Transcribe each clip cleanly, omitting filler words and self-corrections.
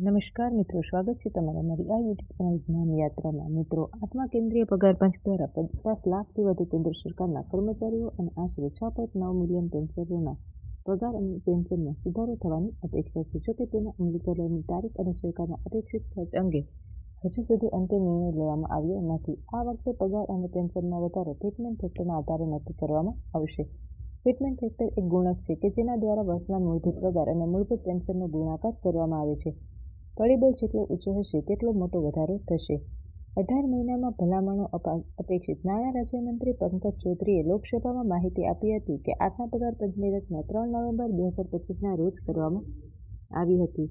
નમસ્કાર મિત્રો, સ્વાગત છે તમારા મારી આ યુટ્યુબ ચેનલ જ્ઞાન યાત્રામાં. મિત્રો, આઠમા કેન્દ્રીય પગાર પંચ દ્વારા 50 લાખથી વધુ કેન્દ્ર સરકારના કર્મચારીઓ અને આશરે 6.9 મિલિયન પેન્શનરોના પગાર અને પેન્શનમાં સુધારો થવાની અપેક્ષા છે. જોકે તેના અમલીકરણની તારીખ અને સરકારના અપેક્ષિત ખર્ચ અંગે હજુ સુધી અંતિમ નિર્ણય લેવામાં આવ્યો નથી. આ વખતે પગાર અને પેન્શનમાં વધારો ફિટમેન્ટ ફેક્ટરના આધારે નક્કી કરવામાં આવશે. ફિટમેન્ટ ફેક્ટર એક ગુણક છે કે જેના દ્વારા વર્તમાન મૂળભૂત પગાર અને મૂળભૂત પેન્શનનો ગુણાકાર કરવામાં આવે છે. પરિબળ જેટલો ઊંચો હશે તેટલો મોટો વધારો થશે. 18 મહિનામાં ભલામણો અપેક્ષિત. નાણાં રાજ્યમંત્રી પંકજ ચૌધરીએ લોકસભામાં માહિતી આપી હતી કે આઠમા પગાર પંચની રચના 3 નવેમ્બર 2025ના રોજ કરવામાં આવી હતી.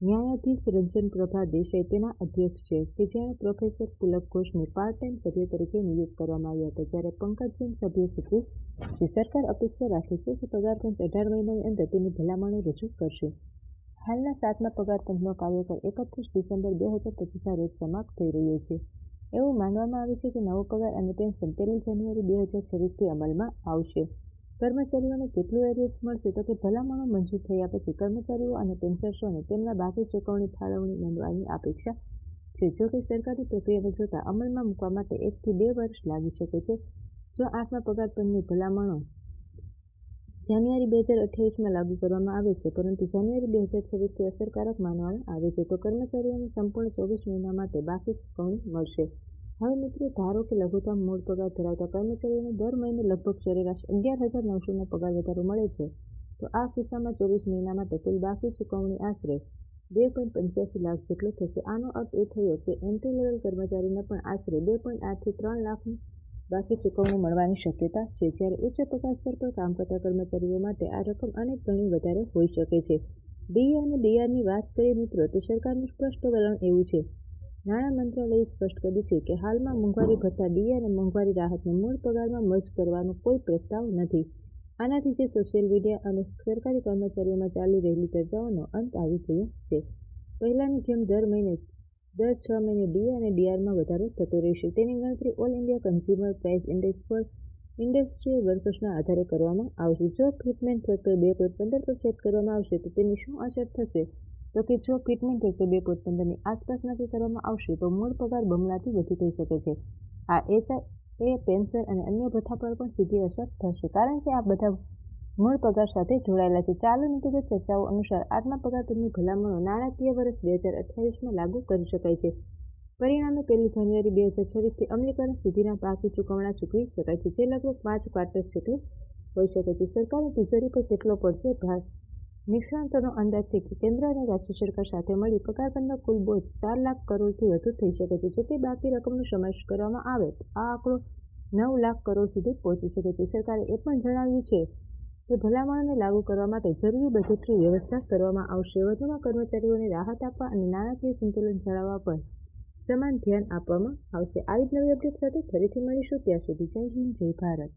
ન્યાયાધીશ રંજન પ્રભા દેસાઈ તેના અધ્યક્ષ છે કે જેણે પ્રોફેસર પુલક ઘોષને પાર્ટ ટાઈમ સભ્ય તરીકે નિયુક્ત કરવામાં આવ્યા હતા, જ્યારે પંકજ જૈન સભ્ય સચિવ છે. સરકાર અપેક્ષા રાખે છે કે પગાર પંચ 18 મહિનાની અંદર તેની ભલામણો રજૂ કરશે. હાલના 7મા પગાર પંચનો કાર્યકાળ 31 ડિસેમ્બર 2025ના રોજ સમાપ્ત થઈ રહ્યો છે. એવું માનવામાં આવે છે કે નવો પગાર અને પેન્શન 1 જાન્યુઆરી 2026થી અમલમાં આવશે. કર્મચારીઓને કેટલું એરિયર્સ મળશે? તો કે ભલામણો મંજૂર થયા પછી કર્મચારીઓ અને પેન્શનર્સોને તેમના બાકી ચૂકવણી ફાળવણી નોંધવાની અપેક્ષા છે. જો કે સરકારી પ્રક્રિયાને જોતા અમલમાં મૂકવા માટે 1 થી 2 વર્ષ લાગી શકે છે. જો આઠમા પગાર પંચની ભલામણો જાન્યુઆરી 2028માં લાગુ કરવામાં આવે છે, પરંતુ જાન્યુઆરી 2026થી અસરકારક માનવામાં આવે છે, તો કર્મચારીઓને સંપૂર્ણ 24 મહિના માટે બાકી ચૂકવણી મળશે. હવે મિત્રો, ધારો કે લઘુત્તમ મૂળ પગાર ધરાવતા કર્મચારીઓને દર મહિને લગભગ સરેરાશ 11,900નો પગાર વધારો મળે છે, તો આ કિસ્સામાં 24 મહિના માટે કુલ બાકી ચૂકવણી આશરે 2.85 લાખ જેટલો થશે. આનો અર્થ એ થયો કે એન્ટ્રી લેવલ કર્મચારીને પણ આશરે 2.8થી 3 લાખની બાકી ચૂકવણી મળવાની શક્યતા છે, જ્યારે ઉચ્ચ પગાર સ્તર પર કામ કરતા કર્મચારીઓ માટે આ રકમ અનેક ગણી વધારે હોઈ શકે છે. ડીએ અને ડીઆરની વાત કરીએ મિત્રો, તો સરકારનું સ્પષ્ટ વલણ એવું છે. નાણાં મંત્રાલયે સ્પષ્ટ કર્યું છે કે હાલમાં મોંઘવારી ભથ્થા ડીએ અને મોંઘવારી રાહતને મૂળ પગારમાં મર્જ કરવાનો કોઈ પ્રસ્તાવ નથી. આનાથી જે સોશિયલ મીડિયા અને સરકારી કર્મચારીઓમાં ચાલી રહેલી ચર્ચાઓનો અંત આવી ગયો છે. પહેલાની જેમ દર 6 મહિને ડીએ અને ડીઆરમાં વધારો થતો રહેશે. તેની ગણતરી all India consumer price index for industrial વર્કર્સના આધારે કરવામાં આવશે. જો ફિટમેન્ટ ફેક્ટર 2.15 પર સેટ કરવામાં આવશે તો તેની શું અસર થશે? તો કે જો ફિટમેન્ટ ફેક્ટર 2.15ની આસપાસ નક્કી કરવામાં આવશે તો મૂળ પગાર બમણાથી વધુ થઈ શકે છે. આ એચઆરએ, પેન્શન અને અન્ય ભથ્થા પર પણ સીધી અસર થશે, કારણ કે આ બધા મૂળ પગાર સાથે જોડાયેલા છે. ચાલુ નીતિગત ચર્ચાઓ અનુસાર આઠમા પગાર પંચની ભલામણો નાણાકીય વર્ષ 2028માં લાગુ કરી શકાય છે. પરિણામે 1 જાન્યુઆરી 2026થી અમલીકરણ સુધીના બાકી ચૂકવણા ચૂકવી શકાય છે, જે લગભગ 5 ક્વાર્ટર્સ જેટલું હોઈ શકે છે. સરકારની તિજોરી પર કેટલો પડશે ભાર? નિષ્ણાતોનો અંદાજ છે કે કેન્દ્ર અને રાજ્ય સરકાર સાથે મળી પગાર પંચનો કુલ બોજ 4 લાખ કરોડથી વધુ થઈ શકે છે. જો કે બાકી રકમનો સમાવેશ કરવામાં આવે તો આ આંકડો 9 લાખ કરોડ સુધી પહોંચી શકે છે. સરકારે એ પણ જણાવ્યું છે કે ભલામણોને લાગુ કરવા માટે જરૂરી બજેટરી વ્યવસ્થા કરવામાં આવશે. વધુમાં કર્મચારીઓને રાહત આપવા અને નાણાકીય સંતુલન જાળવવા પર સમાન ધ્યાન આપવામાં આવશે. આવી જ નવી અપડેટ સાથે ફરીથી મળીશું. ત્યાં સુધી જય હિન્દ, જય ભારત.